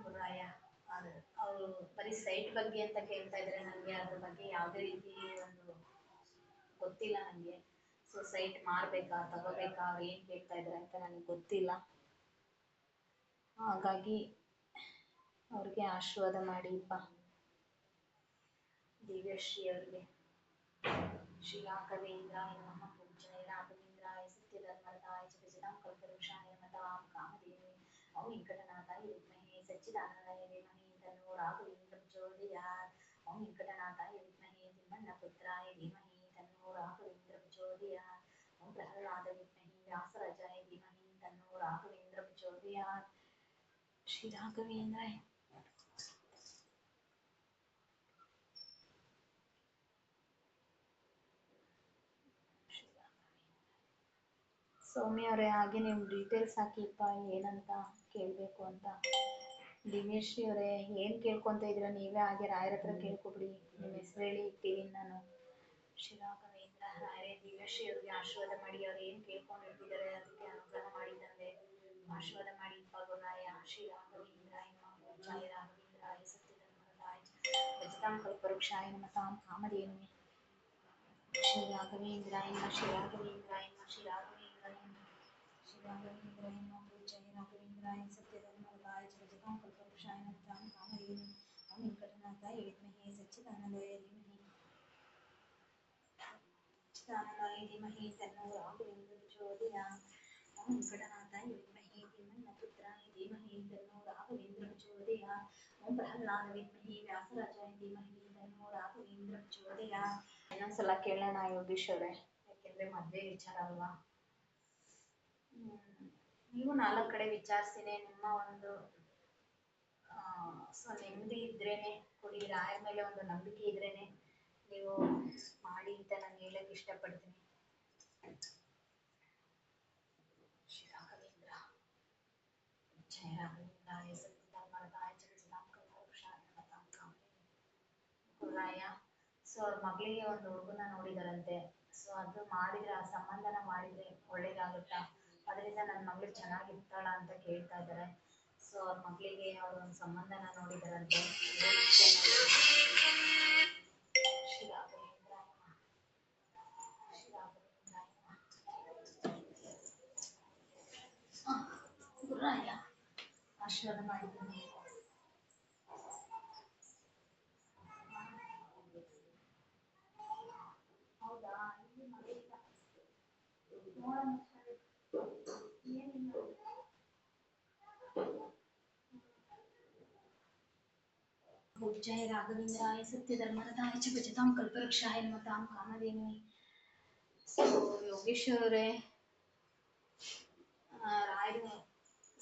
A: ಗುರುರಾಯ. ಅವರು ಬರೀ ಸೈಟ್ ಬಗ್ಗೆ ಅಂತ ಕೇಳ್ತಾ ಇದ್ದಾರೆ. ನನಗೆ ಅದ್ರ ಬಗ್ಗೆ ಯಾವುದೇ ರೀತಿ ಒಂದು ಗೊತ್ತಿಲ್ಲ ನನಗೆ. ಸೊ ಸೈಟ್ ಮಾರಬೇಕಾ ತಗೋಬೇಕಾ, ಅವ್ರು ಏನು ಕೇಳ್ತಾ ಇದ್ದಾರೆ ಅಂತ ನನಗೆ ಗೊತ್ತಿಲ್ಲ. ಹಾಗಾಗಿ ಅವ್ರಿಗೆ ಆಶೀರ್ವಾದ ಮಾಡಿಪ್ಪ ದಿವ್ಯಶ್ರೀ ಅವ್ರಿಗೆ. ಶ್ರೀ ರಾಘವೇಂದ್ರಾಯ ನಮಃ ಪೂಜ್ಯಾಯ ರಾಘವೇಂದ್ರಾಯ ಸತ್ಯಧರ್ಮರತಾಯ च भजतां कल्पवृक्षाय नमतां कामधेनुवे ओम वेंकटनाथाय विद्महे सच्चिदानंदाय धीमहि तन्नो राघवेन्द्र प्रचोदयात् ओम वेंकटनाथाय विद्महे तिम्मण्णपुत्राय धीमहि तन्नो राघवेन्द्र प्रचोदयात् ओम प्रह्लाद विद्महे व्यासराजाय धीमहि तन्नो राघवेन्द्र प्रचोदयात् श्री राघवेन्द्राय ಸೌಮ್ಯ ಅವರೇ ಹಾಗೆ ನೀವು ಡೀಟೇಲ್ಸ್ ಹಾಕಿಪ್ಪ ಏನಂತ ಕೇಳಬೇಕು ಅಂತ. ದಿವ್ಯಶ್ರೀ ಅವರೇ ಏನು ಕೇಳ್ಕೊತ ಇದ್ದೀರಾ ನೀವೇ ಹಾಗೆ ರಾಯರ ಹತ್ರ ಕೇಳ್ಕೊಬಿಡಿ. ನಿಮ್ಮ ಹೆಸರು ಹೇಳಿ ಇರ್ತೀನಿ ನಾನು. ಶ್ರೀ ರಾಘವೇಂದ್ರ ರಾಯರೇ ದಿವ್ಯಶ್ರೀ ಅವ್ರಿಗೆ ಆಶೀರ್ವಾದ ಮಾಡಿ. ಅವ್ರು ಏನು ಕೇಳ್ಕೊಂಡಿರ್ತಿದ್ದಾರೆ ಅದಕ್ಕೆ ಅನುಗ್ರಹ ಮಾಡಿ ತಂದೆ. ಆಶೀರ್ವಾದ ಮಾಡಿ ಗುರುರಾಯ. ಶ್ರೀ ರಾಘವೇಂದ್ರಾಯ ನಮಃ ಪೂಜ್ಯಾಯ ರಾಘವೇಂದ್ರಾಯ ಸತ್ಯಧರ್ಮರತಾಯ ಭಜತಾಂ ಕಲ್ಪವೃಕ್ಷಾಯ ನಮತಾಂ ಕಾಮಧೇನುವೆ ಶ್ರೀ ರಾಘವೇಂದ್ರಾಯ ನಮಃ ಶ್ರೀ ರಾಘವೇಂದ್ರಾಯ ನಮಃ ಶ್ರೀ ರಾಘವೇಂದ್ರಾಯ ನಮಃ ಶ್ರೀ ರಾಘವೇಂದ್ರಾಯ ನಮಃ ಪೂಜ್ಯಾಯ ರಾಘವೇಂದ್ರಾಯ ಸತ್ಯಧರ್ಮರತಾಯ च भजतां कल्पवृक्षाय नमतां कामधेनुवे ओम वेंकटनाथाय विद्महे सच्चिदानंदाय धीमहि तन्नो राघवेन्द्र प्रचोदयात् ओम वेंकटनाथाय विद्महे तिम्मण्णपुत्राय धीमहि तन्नो राघवेन्द्र प्रचोदयात् ओम प्रह्लाद विद्महे व्यासराजाय धीमहि तन्नो राघवेन्द्र प्रचोदयात्. ಇನ್ನೊಂದ್ಸಲ ಕೇಳೋಣ ಯೋಗೀಶ್ ಅವರೇ, ಯಾಕೆಂದ್ರೆ ಮದುವೆ ವಿಚಾರ ಅಲ್ವಾ. ನೀವು 4 ಕಡೆ ವಿಚಾರಿಸಿನೇ ನಿಮ್ಮ ಒಂದು ಸೊ ನೆಮ್ಮದಿ ಇದ್ರೇನೆ ಕೊಡಿ. ರಾಯರ ಮೇಲೆ ಒಂದು ನಂಬಿಕೆ ಇದ್ರೇನೆ ನೀವು ಮಾಡಿ ಅಂತ ನಾನು ಹೇಳಕ್ ಇಷ್ಟಪಡ್ತೀನಿ. ಶ್ರೀ ರಾಘವೇಂದ್ರ ಜಯ ರಾಘವೇಂದ್ರಾಯ ಸತ್ಯಧರ್ಮರತಾಯ च भजतां कल्पवृक्षाय नमतां कामधेनुवे ಗುರುರಾಯ. ಸೊ ಅವ್ರ ಮಗಳಿಗೆ ಒಂದು ಹುಡುಗನ ನೋಡಿದಾರಂತೆ. ಸೊ ಅದು ಮಾಡಿದ್ರೆ ಆ ಸಂಬಂಧನ ಮಾಡಿದ್ರೆ ಒಳ್ಳೇದಾಗುತ್ತಾ, ಅದರಿಂದ ನನ್ನ ಮಗಳು ಚೆನ್ನಾಗಿರ್ತಾಳ ಅಂತ ಕೇಳ್ತಾ ಇದ್ದಾರೆ. ಸೊ ಅವ್ರ ಮಗಳಿಗೆ ಅವ್ರ ಒಂದು ಸಂಬಂಧನ ನೋಡಿದಾರಂತೆ. ಶ್ರೀ ರಾಘವೇಂದ್ರಾಯ ಶ್ರೀ ರಾಘವೇಂದ್ರಾಯ ಗುರುರಾಯ ಆಶೀರ್ವಾದ ಮಾಡಿದ್ದಾನೆ. ಹೌದಾ? ಇಲ್ಲಿ ಮಳೆ ಇಲ್ಲ. ನೋಡೋಣ ಏನಿಲ್ಲ. पूज्याय राघवेन्द्राय सत्यधर्मरताय च भजतां कल्पवृक्षाय नमतां कामधेनुवे. ಸೊ ಯೋಗೇಶ್ ಅವರೇ, ರಾಯರು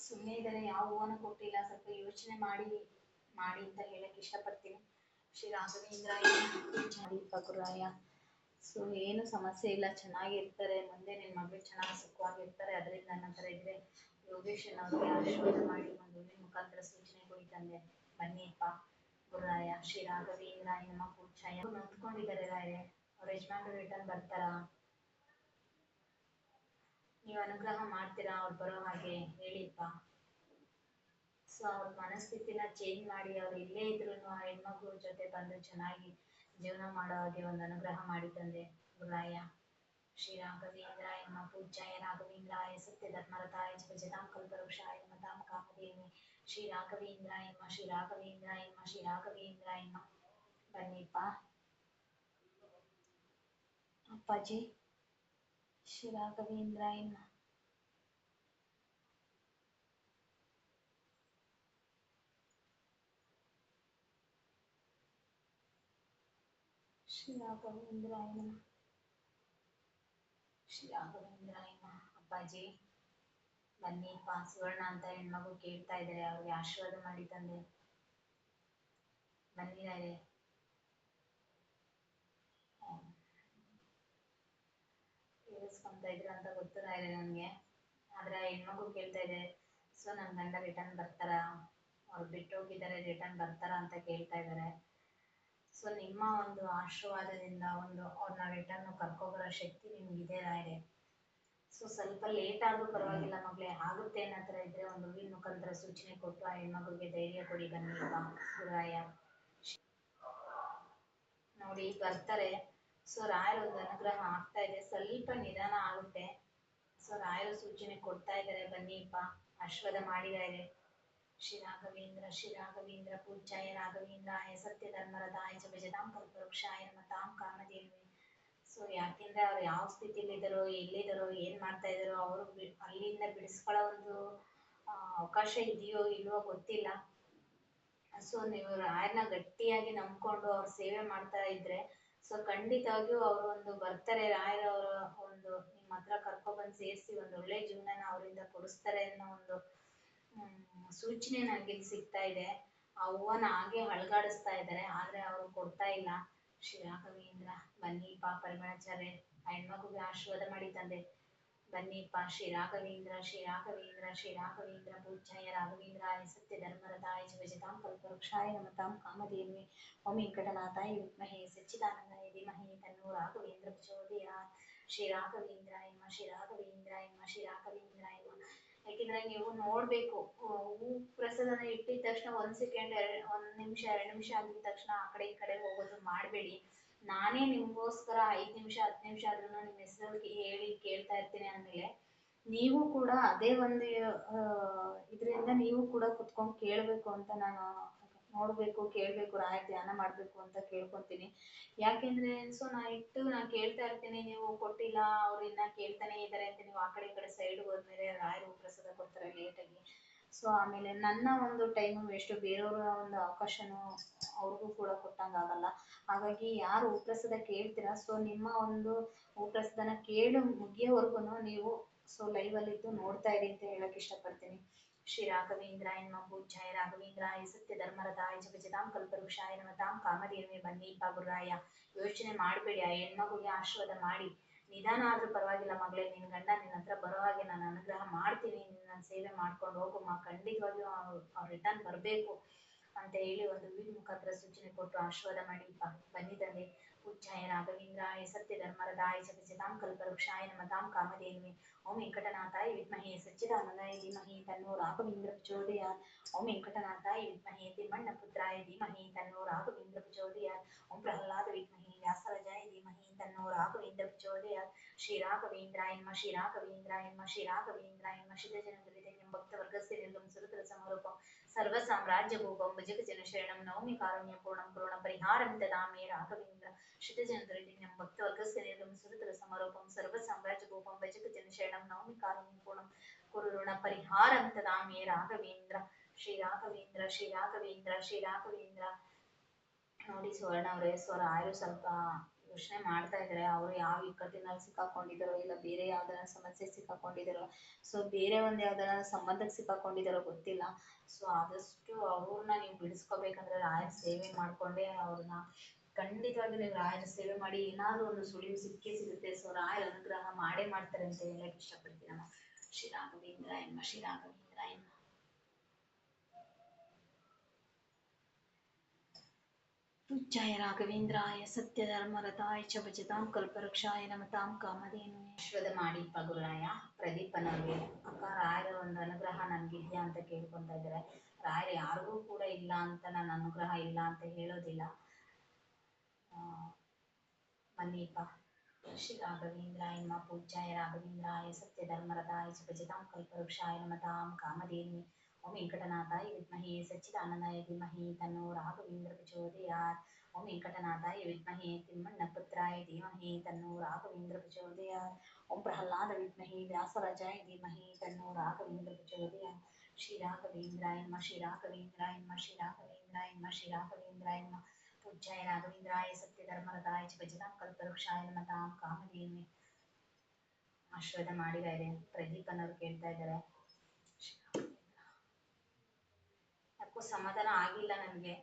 A: ಸುಮ್ಮನೆ ಇದ್ದಾರೆ, ಯಾವ ಹೂವನು ಕೊಟ್ಟಿಲ್ಲ, ಸ್ವಲ್ಪ ಯೋಚನೆ ಮಾಡಿ ಮಾಡಿ ಅಂತ ಹೇಳಕ್ ಇಷ್ಟಪಡ್ತೀನಿ. ಶ್ರೀ ರಾಘವೇಂದ್ರಾಯ ಗುರಾಯ. ಸೊ ಏನು ಸಮಸ್ಯೆ ಇಲ್ಲ, ಚೆನ್ನಾಗಿರ್ತಾರೆ, ಮುಂದೆ ನಿನ್ನ ಮಗಳು ಚೆನ್ನಾಗಿ ಸುಖವಾಗಿರ್ತಾರೆ. ಅದರಿಂದ ನನ್ನ ಹತ್ರ ಇದ್ರೆ ಯೋಗೇಶನ್ ಅವ್ರಿಗೆ ಆಶೀರ್ವಾದ ಮಾಡಿ ಒಂದು ಹೂವಿನ ಮುಖಾಂತರ ಸೂಚನೆ ಕೊಡಿ ತಂದೆ. ಬನ್ನಿಪ್ಪ ಗುರಾಯ. ಶ್ರೀ ರಾಘವೇಂದ್ರಾಯ ನಮ್ಮ ಪೂಜ್ಯಾಯ. ನೊಂದ್ಕೊಂಡಿದ್ದಾರೆ ರಾಯರೇ, ಅವ್ರ ಯಜಮಾನ್ರು ರಿಟರ್ನ್ ಬರ್ತಾರಾ? ನೀವು ಅನುಗ್ರಹ ಮಾಡ್ತೀರಾ ಅವ್ರು ಬರೋ ಹಾಗೆ ಹೇಳಿಪ್ಪ. ಸೊ ಅವ್ರ ಮನಸ್ಥಿತಿನ ಚೇಂಜ್ ಮಾಡಿ ಅವ್ರು ಇಲ್ಲೇ ಇದ್ರು ಆ ಹೆಣ್ಮಗು ಜೊತೆ ಬಂದು ಚೆನ್ನಾಗಿ ಜೀವನ ಮಾಡೋ ಹಾಗೆ ಒಂದು ಅನುಗ್ರಹ ಮಾಡಿ ತಂದೆ ಗುರಾಯ. ಶ್ರೀ ರಾಘವೇಂದ್ರಾಯ ನಮ ಪೂಜ್ಯಾಯ ರಾಘವೇಂದ್ರಾಯ ಸತ್ಯ ಧರ್ಮರತಾಯ ಭಜತಾಂ ಕಲ್ಪವೃಕ್ಷಾಯ ನಮತಾಂ ಕಾಮಧೇನುವೆ. ಶ್ರೀ ರಾಘವೇಂದ್ರಾಯ ನಮ ಶ್ರೀ ರಾಘವೇಂದ್ರಾಯ ನಮ ಶ್ರೀ ರಾಘವೇಂದ್ರಾಯ ನಮ. ಬನ್ನಿಪ್ಪ ಅಪ್ಪಾಜಿ. ಶ್ರೀ ರಾಘವೇಂದ್ರಾಯ ನಮ. ಶ್ರೀ ರಾಘವೇಂದ್ರಾಯ ನಮ. ಶ್ರೀ ರಾಘವೇಂದ್ರಾಯ ನಮ. ಅಪ್ಪಾಜಿ ಬನ್ನಿಪ್ಪ. ಸುವರ್ಣ ಅಂತ ಹೆಣ್ಮಗು ಕೇಳ್ತಾ ಇದ್ದಾರೆ, ಅವ್ರಿಗೆ ಆಶೀರ್ವಾದ ಮಾಡಿ ತಂದೆ. ಬನ್ನಿದ್ದಾರೆ. ಕೇಳಿಸ್ಕೊಂತ ಇದ್ರು ಅಂತ ಗೊತ್ತಿಲ್ಲ ಇದೆ ನನಗೆ, ಆದ್ರೆ ಹೆಣ್ಮಗು ಕೇಳ್ತಾ ಇದೆ. ಸೊ ನನ್ನ ಗಂಡ ರಿಟರ್ನ್ ಬರ್ತಾರಾ, ಅವ್ರು ಬಿಟ್ಟು ಹೋಗಿದ್ದಾರೆ, ರಿಟರ್ನ್ ಬರ್ತಾರಾ ಅಂತ ಕೇಳ್ತಾ ಇದ್ದಾರೆ. ಸೊ ನಿಮ್ಮ ಒಂದು ಆಶೀರ್ವಾದದಿಂದ ಒಂದು ಅವ್ರನ್ನ ರಿಟರ್ನ್ ಕರ್ಕೊಬರೋ ಶಕ್ತಿ ನಿಮ್ಗಿದೆ ರಾಯರೇ. ಸೊ ಸ್ವಲ್ಪ ಲೇಟ್ ಆದ್ರೂ ಪರವಾಗಿಲ್ಲ ಮಗಳೇ, ಆಗುತ್ತೆ ಅನ್ನೋ ಥರ ಇದ್ರೆ ಒಂದು ಹೂವಿನ ಮುಖಾಂತರ ಸೂಚನೆ ಕೊಟ್ಟು ಆ ಹೆಣ್ಮಗುಗೆ ಧೈರ್ಯ ಕೊಡಿ ಬನ್ನಿಪ್ಪ ಗುರಾಯ. ನೋಡಿ ಬರ್ತಾರೆ. ಸೊ ರಾಯರ ಒಂದು ಅನುಗ್ರಹ ಆಗ್ತಾ ಇದೆ, ಸ್ವಲ್ಪ ನಿಧಾನ ಆಗುತ್ತೆ. ಸೊ ರಾಯರು ಸೂಚನೆ ಕೊಡ್ತಾ ಇದ್ದಾರೆ, ಬನ್ನಿಪ್ಪ ಆಶೀರ್ವಾದ ಮಾಡಿದ್ದಾರೆ. ಶ್ರೀ ರಾಘವೇಂದ್ರ ಶ್ರೀ ರಾಘವೇಂದ್ರ ಪೂಜ್ಯಾಯ ರಾಘವೇಂದ್ರಾಯ ಸತ್ಯ ಧರ್ಮರತಾಯ ಚ ಭಜತಾಂ ಕಲ್ಪವೃಕ್ಷಾಯ ನಮತಾಂ ಕಾಮಧೇನುವೆ. ಸೊ ಯಾಕೆಂದ್ರೆ ಅವ್ರು ಯಾವ ಸ್ಥಿತಿಲಿ ಇದ್ದಾರೋ, ಎಲ್ಲಿದ್ದಾರೋ, ಏನ್ ಮಾಡ್ತಾ ಇದ್ದಾರೋ, ಅವರು ಅಲ್ಲಿಂದ ಬಿಡಿಸ್ಕೊಳ್ಳೋ ಒಂದು ಅವಕಾಶ ಇದೆಯೋ ಇಲ್ವೋ ಗೊತ್ತಿಲ್ಲ. ಸೊ ನೀವು ರಾಯರ್ನ ಗಟ್ಟಿಯಾಗಿ ನಂಬ್ಕೊಂಡು ಅವ್ರ ಸೇವೆ ಮಾಡ್ತಾ ಇದ್ರೆ ಸೊ ಖಂಡಿತವಾಗಿಯೂ ಅವರು ಒಂದು ಬರ್ತಾರೆ. ರಾಯರ ಅವರ ಒಂದು ನಿಮ್ಮ ಹತ್ರ ಕರ್ಕೊಬಂದು ಸೇರಿಸಿ ಒಂದು ಒಳ್ಳೆ ಜೀವನನ ಅವರಿಂದ ಕೊಡಿಸ್ತಾರೆ ಅನ್ನೋ ಒಂದು ಸೂಚನೆ ನನಗೆ ಸಿಗ್ತಾ ಇದೆ. ಆ ಹೂವನ ಹಾಗೆ ಅಳಗಾಡಿಸ್ತಾ ಇದ್ದಾರೆ, ಆದ್ರೆ ಅವರು ಕೊಡ್ತಾ ಇಲ್ಲ. ಶ್ರೀ ರಾಘವೇಂದ್ರ ಬನ್ನಿಪ್ಪ ಪರಿಮಳಾಚಾರ್ಯ, ಆ ಹೆಣ್ಮಗುಗೆ ಆಶೀರ್ವಾದ ಮಾಡಿ ತಂದೆ. ಬನ್ನಿಪ್ಪ ಶ್ರೀ ರಾಘವೇಂದ್ರ ಶ್ರೀ ರಾಘವೇಂದ್ರ ಶ್ರೀ ರಾಘವೇಂದ್ರ ಪೂಜ್ಯಾಯ ರಾಘವೇಂದ್ರಾಯ ಸತ್ಯ ಧರ್ಮರತಾಯ ಭಜತಾಂ ಕಲ್ಪವೃಕ್ಷಾಯ ನಮತಾಂ ಕಾಮಧೇನುವೆ. ಓಂ ವೆಂಕಟನಾಥಾಯ ವಿದ್ಮಹೇ ಸಚ್ಚಿದಾನಂದಾಯ ಧೀಮಹಿ ತನ್ನೋ ರಾಘವೇಂದ್ರ ಪ್ರಚೋದಯಾತ್. ಶ್ರೀ ರಾಘವೇಂದ್ರಾಯ ನಮಃ ಶ್ರೀ ರಾಘವೇಂದ್ರಾಯ ನಮಃ ಶ್ರೀ ರಾಘವೇಂದ್ರಾಯ ನಮಃ. ಯಾಕೆಂದ್ರೆ ನೀವು ನೋಡ್ಬೇಕು, ಹೂ ಪ್ರಸಾದನ ಇಟ್ಟಿದ ತಕ್ಷಣ 1 ಸೆಕೆಂಡ್ 1 ನಿಮಿಷ 2 ನಿಮಿಷ ಆಗಿದ ತಕ್ಷಣ ಆ ಕಡೆ ಈ ಕಡೆ ಹೋಗೋದು ಮಾಡಬೇಡಿ. ನಾನೇ ನಿಮ್ಗೋಸ್ಕರ 5 ನಿಮಿಷ 10 ನಿಮಿಷ ಆದ್ರೂ ನಿಮ್ಮ ಹೆಸರು ಹೇಳಿ ಕೇಳ್ತಾ ಇರ್ತೀನಿ ಅಂದಮೇಲೆ ನೀವು ಕೂಡ ಅದೇ ಒಂದು ಇದರಿಂದ ನೀವು ಕೂಡ ಕುತ್ಕೊಂಡು ಕೇಳಬೇಕು ಅಂತ ನಾನು ನೋಡ್ಬೇಕು, ಕೇಳಬೇಕು, ರಾಯ ಧ್ಯಾನ ಮಾಡಬೇಕು ಅಂತ ಕೇಳ್ಕೊತೀನಿ. ಯಾಕೆಂದ್ರೆ ಸೊ ನಾನು ಕೇಳ್ತಾ ಇರ್ತೀನಿ, ನೀವು ಕೊಟ್ಟಿಲ್ಲ, ಅವ್ರು ಇನ್ನ ಕೇಳ್ತಾನೆ ಇದ್ದಾರೆ ಅಂತ ನೀವು ಆ ಕಡೆ ಈ ಕಡೆ ಸೈಡ್ ಹೋದ್ಮೇಲೆ ರಾಯರು ಪ್ರಸಾದ ಕೊಡ್ತಾರೆ ಲೇಟಾಗಿ. ಸೊ ಆಮೇಲೆ ನನ್ನ ಒಂದು ಟೈಮು ವೇಸ್ಟು, ಬೇರೆಯವರ ಒಂದು ಅವಕಾಶನೂ ಅವ್ರಿಗೂ ಕೂಡ ಕೊಟ್ಟಂಗಾಗಲ್ಲ. ಹಾಗಾಗಿ ಯಾರು ಉಪ್ರಸಾದ ಕೇಳ್ತೀರಾ ಸೊ ನಿಮ್ಮ ಒಂದು ಉಪ್ರಸಾದನ ಕೇಳು ಮುಗಿಯೋವರೆಗೂ ನೀವು ಸೊ ಲೈವಲ್ಲಿದ್ದು ನೋಡ್ತಾ ಇರಿ ಅಂತ ಹೇಳಕ್ ಇಷ್ಟಪಡ್ತೀನಿ. ಶ್ರೀ ರಾಘವೇಂದ್ರಾಯ ನಮಃ ಪೂಜ್ಯಾಯ ರಾಘವೇಂದ್ರಾಯ ಸತ್ಯ ಧರ್ಮರತಾಯ ಚ ಭಜತಾಂ ಕಲ್ಪವೃಕ್ಷಾಯ ನಮತಾಂ ಕಾಮಧೇನುವೆ. ಬನ್ನಿಪ್ಪ ಗುರಾಯ. ಯೋಚನೆ ಮಾಡಬೇಡಿ, ಆ ಹೆಣ್ಮಗುಗೆ ಆಶೀರ್ವಾದ ಮಾಡಿ. ನಿಧಾನ ಆದ್ರೂ ಪರವಾಗಿಲ್ಲ ಮಗಳೇ, ನಿನ್ನ ಗಂಡ ನಿನ್ನ ಹತ್ರ ಬರೋ ಹಾಗೆ ನಾನು ಅನುಗ್ರಹ ಮಾಡ್ತೀನಿ, ನನ್ನ ಸೇವೆ ಮಾಡ್ಕೊಂಡು ಹೋಗಮ್ಮ, ಖಂಡಿತವಾಗಿಯೂ ಅವ್ರು ರಿಟರ್ನ್ ಬರಬೇಕು ಅಂತ ಹೇಳಿ ಒಂದು ಹೂವಿನ ಮುಖಾಂತರ ಸೂಚನೆ ಕೊಟ್ಟು ಆಶೀರ್ವಾದ ಮಾಡಿಪ್ಪ. ಬನ್ನಿ ತಂದೆ. ಪೂಜ್ಯಾಯ ರಾಘವೇಂದ್ರಾಯ ಸತ್ಯ ಧರ್ಮರತಾಯ ಚ ಭಜತಾಂ ಕಲ್ಪವೃಕ್ಷಾಯ ನಮತಾಂ ಕಾಮಧೇನುವೆ. ಓಂ ವೆಂಕಟನಾಥಾಯ ವಿದ್ಮಹೇ ಸಚ್ಚಿದಾನಂದಾಯ ಧೀಮಹಿ ತನ್ನೋ ರಾಘವೇಂದ್ರ ಪ್ರಚೋದಯಾತ್. ಓಂ ವೆಂಕಟನಾಥಾಯ ವಿದ್ಮಹೇ ತಿಮ್ಮಣ್ಣ ಪುತ್ರಾಯ ಧೀಮಹಿ ತನ್ನೋ ರಾಘವೇಂದ್ರ ಪ್ರಚೋದಯಾತ್. ಓಂ ಪ್ರಹ್ಲಾದ ವಿದ್ಮಹೇ ವ್ಯಾಸರಾಜಾಯ ಧೀಮಹಿ ತನ್ನೋ ರಾಘವೇಂದ್ರ ಪ್ರಚೋದಯಾತ್. ಶ್ರೀ ರಾಘವೇಂದ್ರಾಯ ನಮಃ ಶ್ರೀ ರಾಘವೇಂದ್ರಾಯ ನಮಃ ಶ್ರೀ ರಾಘವೇಂದ್ರಾಯ ನಮಃ ಶ್ರೀಧಜನದುರಿತಂ ಭಕ್ತವರ್ಗಸ್ಥಿರಂ ಸುರತರ ಸಮರೂಪಂ ಸರ್ವ ಸಾಮ್ರಾಜ್ಯ ಭೂಪಂ ಭಜಕ ಜನ ಶರಣಂ ನವಮಿ ಕಾರುಣ್ಯ ಪೂರ್ಣಂ ಕರುಣ ಪರಿಹಾರಂ ತದಾಮೇ ರಾಘವೇಂದ್ರ ಶ್ರೀಧಜನದುರಿತಂ ಭಕ್ತವರ್ಗಸ್ಥಿರಂ ಸುರತರ ಸಮರೂಪಂ ಸರ್ವ ಸಾಮ್ರಾಜ್ಯ ಭೂಪಂ ಭಜಕ ಜನ ಶರಣಂ ನವಮಿ ಕಾರುಣ್ಯ ಪೂರ್ಣಂ ಕರುಣ ಪರಿಹಾರಂ ತದಾಮೇ ರಾಘವೇಂದ್ರ ಶ್ರೀ ರಾಘವೇಂದ್ರ ಶ್ರೀ ರಾಘವೇಂದ್ರ ಶ್ರೀ ರಾಘವೇಂದ್ರ. ನೋಡಿ ಸುವರ್ಣ ಅವರೇ, ರಾಯರು ಸ್ವಲ್ಪ ಯೋಚನೆ ಮಾಡ್ತಾ ಇದ್ದಾರೆ. ಅವರು ಯಾವ ಇಕ್ಕಟ್ಟಿನಲ್ಲಿ ಸಿಕ್ಕಾಕೊಂಡಿದ್ದಾರೋ, ಇಲ್ಲ ಬೇರೆ ಯಾವ್ದಾರ ಸಮಸ್ಯೆ ಸಿಕ್ಕಾಕೊಂಡಿದ್ದಾರೋ, ಸೊ ಬೇರೆ ಒಂದ್ ಯಾವ್ದಾರ ಸಂಬಂಧಕ್ಕೆ ಸಿಕ್ಕಾಕೊಂಡಿದ್ದಾರೋ ಗೊತ್ತಿಲ್ಲ. ಸೊ ಆದಷ್ಟು ಅವ್ರನ್ನ ನೀವು ಬಿಡಿಸ್ಕೋಬೇಕಂದ್ರೆ ರಾಯರ ಸೇವೆ ಮಾಡ್ಕೊಂಡೆ ಅವ್ರನ್ನ ಖಂಡಿತವಾಗಿ ನೀವು ರಾಯರ ಸೇವೆ ಮಾಡಿ ಏನಾದ್ರೂ ಒಂದು ಸುಳಿವು ಸಿಕ್ಕೇ ಸಿಗುತ್ತೆ. ಸೊ ರಾಯರ ಅನುಗ್ರಹ ಮಾಡೇ ಮಾಡ್ತಾರೆ ಅಂತ ಹೇಳಕ್ ಇಷ್ಟಪಡ್ತೀನಿ. ನಮ್ಮ ಶ್ರೀ ರಾಘವೇಂದ್ರ ಎನ್ಮ ಶ್ರೀ ರಾಘವೇಂದ್ರ ಎನ್ಮ पूज्याय राघवेंद्राय सत्यधर्मरताय च भजतां कल्पवृक्षाय नमतां कामधेनु. ಆಶೀರ್ವಾದ ಮಾಡಿಪ್ಪ ಗುರುರಾಯ. ಪ್ರದೀಪನವ್ರಿಗೆ ಅಕ್ಕ ರಾಯರ ಒಂದು ಅನುಗ್ರಹ ನನ್ಗಿದ್ಯಾ ಅಂತ ಕೇಳ್ಕೊಂತಾ ಇದ್ದಾರೆ. ರಾಯರು ಯಾರಿಗೂ ಕೂಡ ಇಲ್ಲ ಅಂತ ನನ್ನ ಅನುಗ್ರಹ ಇಲ್ಲ ಅಂತ ಹೇಳೋದಿಲ್ಲ. ಬನ್ನಿಪ್ಪ. ಶ್ರೀ ರಾಘವೇಂದ್ರಾಯ ನಮಃ ಪೂಜ್ಯಾಯ ರಾಘವೇಂದ್ರಾಯ ಸತ್ಯಧರ್ಮರತಾಯ च भजतां कल्पवृक्षाय नमतां कामधेनु. ओम वेंकटनाथाय विद्महे सच्चिदानंदाय धीमहि तन्नो राघवेंद्र प्रचोदयात्. ओम वेंकटनाथाय विद्महे तिम्मण्णपुत्राय धीमहि तन्नो राघवेंद्र प्रचोदयात्. ओम प्रह्लाद विद्महे व्यासराजाय धीमहि तन्नो राघवेंद्र प्रचोदयात्. श्री राघवेंद्राय नमः श्री राघवेंद्राय नमः श्री राघवेंद्राय नमः श्री राघवेंद्राय नमः पूज्याय राघवेंद्राय सत्यधर्मरताय च भजतां कल्पवृक्षाय नमतां कामधेनु. ಆಶೀರ್ವಾದ ಮಾಡಿದ್ದಾರೆ. ಪ್ರದೀಪನವ್ರು ಕೇಳ್ತಾ ಇದ್ದಾರೆ. ಯಾಕೋ ಸಮಾಧಾನ ಆಗಿಲ್ಲ ನನಗೆ.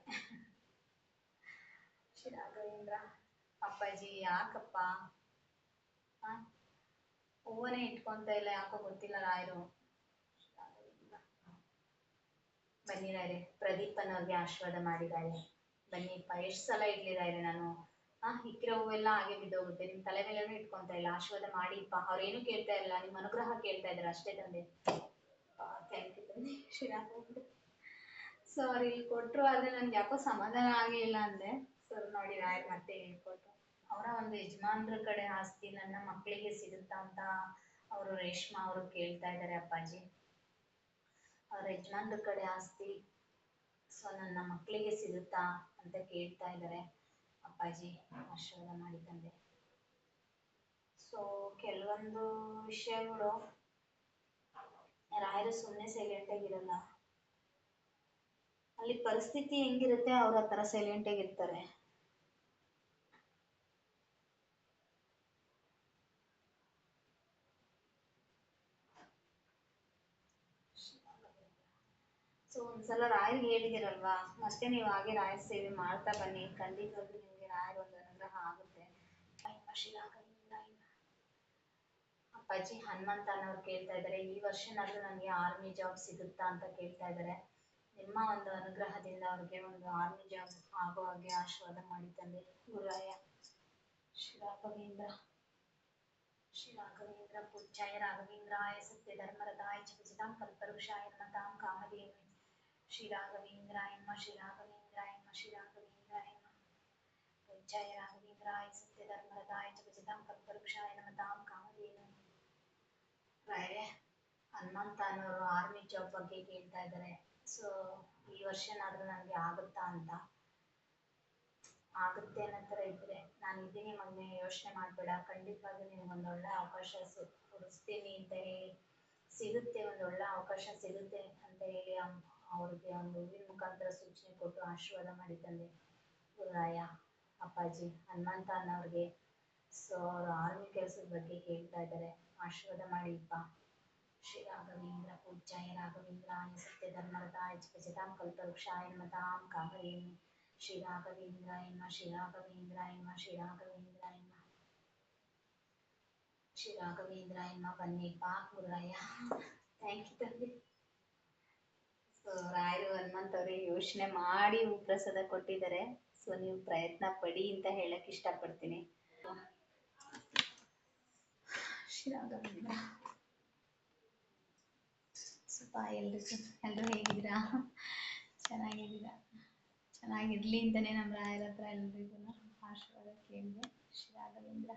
A: ಶ್ರೀ ರಾಘವೇಂದ್ರ ಅಪ್ಪಾಜಿ ಯಾಕಪ್ಪ ಹೂವನೇ ಇಟ್ಕೊಂತ ಇಲ್ಲ, ಯಾಕೋ ಗೊತ್ತಿಲ್ಲ ರಾಯರು. ಬನ್ನಿ ರಾಯರೇ, ಪ್ರದೀಪನವ್ರಿಗೆ ಆಶೀರ್ವಾದ ಮಾಡಿದ್ದಾರೆ. ಬನ್ನಿಪ್ಪ. ಎಷ್ಟು ಸಲ ಇಡ್ಲಿ ರಾಯರೇ ನಾನು ಇಕ್ಕಿರೋ ಹೂವೆಲ್ಲ ಹಾಗೆ ಬಿದ್ದೋಗುತ್ತೆ. ನಿಮ್ ತಲೆ ಮೇಲೆನೂ ಇಟ್ಕೊಂತ ಇಲ್ಲ. ಆಶೀರ್ವಾದ ಮಾಡಿಪ್ಪ. ಅವ್ರೇನು ಕೇಳ್ತಾ ಇಲ್ಲ, ನಿಮ್ ಅನುಗ್ರಹ ಕೇಳ್ತಾ ಇದಾರೆ ಅಷ್ಟೇ ತಂದೆ. ಥ್ಯಾಂಕ್ ಯು ತಂದೆ. ಶ್ರೀ ರಾಘವೇಂದ್ರ. ಸೊ ಅವ್ರು ಇಲ್ಲಿ ಕೊಟ್ರು, ಆದ್ರೆ ನನ್ಗೆ ಯಾಕೋ ಸಮಾಧಾನ ಆಗಿಲ್ಲ ಅಂದೆ. ಸೊ ನೋಡಿ ರಾಯರ್ ಮತ್ತೆ ಹೇಳ್ಕೊಟ್ರು. ಅವರ ಒಂದು ಯಜಮಾನ್ರ ಕಡೆ ಆಸ್ತಿ ನನ್ನ ಮಕ್ಕಳಿಗೆ ಸಿಗುತ್ತಾ ಅಂತ ಅವರು ರೇಷ್ಮಾ ಅವರು ಕೇಳ್ತಾ ಇದ್ದಾರೆ ಅಪ್ಪಾಜಿ. ಅವ್ರ ಯಜಮಾನ್ರ ಕಡೆ ಆಸ್ತಿ ಸೊ ನನ್ನ ಮಕ್ಕಳಿಗೆ ಸಿಗುತ್ತಾ ಅಂತ ಕೇಳ್ತಾ ಇದ್ದಾರೆ ಅಪ್ಪಾಜಿ. ಆಶೀರ್ವಾದ ಮಾಡಿ ತಂದೆ. ಸೊ ಕೆಲವೊಂದು ವಿಷಯಗಳು ರಾಯರು ಸುಮ್ಮನೆ ಸೈಲೆಂಟ್ ಆಗಿರಲ್ಲ. ಅಲ್ಲಿ ಪರಿಸ್ಥಿತಿ ಹೆಂಗಿರುತ್ತೆ ಅವ್ರ ಆ ಥರ ಸೈಲೆಂಟ್ ಆಗಿರ್ತಾರೆ. ಸೊ ಒಂದ್ಸಲ ರಾಯರಿಗೆ ಹೇಳಿದಿರಲ್ವಾ, ಮತ್ತೆ ನೀವು ಹಾಗೆ ರಾಯರ ಸೇವೆ ಮಾಡ್ತಾ ಬನ್ನಿ. ಖಂಡಿತವಾಗ್ಲೂ ನಿಮಗೆ ರಾಯರ ಒಂದು ಅನುಗ್ರಹ ಆಗುತ್ತೆ. ಅಪ್ಪಾಜಿ ಹನುಮಂತನವ್ರು ಕೇಳ್ತಾ ಇದ್ದಾರೆ, ಈ ವರ್ಷನಾದ್ರೂ ನನಗೆ ಆರ್ಮಿ ಜಾಬ್ ಸಿಗುತ್ತಾ ಅಂತ ಕೇಳ್ತಾ ಇದ್ದಾರೆ. ನಿಮ್ಮ ಒಂದು ಅನುಗ್ರಹದಿಂದ ಅವ್ರಿಗೆ ಒಂದು ಆರ್ಮಿ ಜಾಬ್ ಆಗೋ ಹಾಗೆ ಆಶೀರ್ವಾದ ಮಾಡಿ ತಂದೆ ಗುರುರಾಯ. ಶ್ರೀ ರಾಘವೇಂದ್ರ ಶ್ರೀ ರಾಘವೇಂದ್ರ ಪೂಜ್ಯಾಯ ರಾಘವೇಂದ್ರಾಯ ಸತ್ಯಧರ್ಮರತಾಯ च भजतां कल्पवृक्षाय नमतां कामधेनु. ಶ್ರೀ ರಾಘವೇಂದ್ರಾಯ ನಮಃ ಶ್ರೀ ರಾಘವೇಂದ್ರಾಯ ನಮಃ ಶ್ರೀ ರಾಘವೇಂದ್ರಾಯ ನಮಃ ಪೂಜ್ಯಾಯ ರಾಘವೇಂದ್ರಾಯ ಸತ್ಯಧರ್ಮರತಾಯ च भजतां कल्पवृक्षाय नमतां कामधेनु. ರಾಯರೇ, ಹನುಮಂತ ಅನ್ನೋರು ಆರ್ಮಿ ಜಾಬ್ ಬಗ್ಗೆ ಕೇಳ್ತಾ ಇದ್ದಾರೆ. ಸೊ ಈ ವರ್ಷನಾದ್ರೂ ನನಗೆ ಆಗುತ್ತಾ ಅಂತ. ಆಗುತ್ತೆ ಅನ್ನೋ ಥರ ಇದ್ರೆ ನಾನು ಇದ್ದೀನಿ ಮಗನೇ, ಯೋಚನೆ ಮಾಡಬೇಡ. ಖಂಡಿತವಾಗ್ಲೂ ನಿಮ್ಗೊಂದು ಒಳ್ಳೆ ಅವಕಾಶ ಕೊಡಿಸ್ತೀನಿ ಅಂತ ಹೇಳಿ ಸಿಗುತ್ತೆ, ಒಂದು ಒಳ್ಳೆ ಅವಕಾಶ ಸಿಗುತ್ತೆ ಅಂತ ಹೇಳಿ ಅವ್ರಿಗೆ ಒಂದು ಹೂವಿನ ಮುಖಾಂತರ ಸೂಚನೆ ಕೊಟ್ಟು ಆಶೀರ್ವಾದ ಮಾಡಿ ತಂದೆ ಗುರುರಾಯ. ಅಪ್ಪಾಜಿ ಹನುಮಂತ ಅನ್ನೋರಿಗೆ ಸೊ ಅವರು ಆರ್ಮಿ ಕೆಲಸದ ಬಗ್ಗೆ ಕೇಳ್ತಾ ಇದ್ದಾರೆ. ಆಶೀರ್ವಾದ ಮಾಡಿಪ್ಪ. ಶ್ರೀ ರಾಘವೇಂದ್ರ ಪೂಜ್ಯಾಯ ರಾಘವೇಂದ್ರಾಯ ಸತ್ಯಧರ್ಮರತಾಯ च भजतां कल्पवृक्षाय नमतां कामधेनु. ಶ್ರೀ ರಾಘವೇಂದ್ರಾಯ ನಮಃ ಶ್ರೀ ರಾಘವೇಂದ್ರಾಯ ನಮಃ ಶ್ರೀ ರಾಘವೇಂದ್ರಾಯ ನಮಃ ಶ್ರೀ ರಾಘವೇಂದ್ರಾಯ ನಮಃ. ಬನ್ನಿಪ್ಪ ಗುರುರಾಯ. ಥ್ಯಾಂಕ್ ಯು ತಂದೆ. ಸೊ ರಾಯರು ಹನುಮಂತವ್ರಿಗೆ ಯೋಚನೆ ಮಾಡಿ ಹೂ ಪ್ರಸಾದ ಕೊಟ್ಟಿದ್ದಾರೆ. ಸೊ ನೀವು ಪ್ರಯತ್ನ ಪಡಿ ಅಂತ ಹೇಳಕ್ ಇಷ್ಟಪಡ್ತೀನಿ. ಶ್ರೀ ರಾಘವೇಂದ್ರ. ಸ್ವಲ್ಪ ಎಲ್ರು ಹೇಗಿದ್ದೀರಾ? ಚೆನ್ನಾಗಿದ್ದೀರಾ? ಚೆನ್ನಾಗಿರ್ಲಿ ಅಂತಾನೆ ನಮ್ಮ ರಾಯರ ಹತ್ರ ಎಲ್ರಿಗೂ ಆಶೀರ್ವಾದ ಕೇಳಿದೆ. ಶ್ರೀ ರಾಘವೇಂದ್ರ.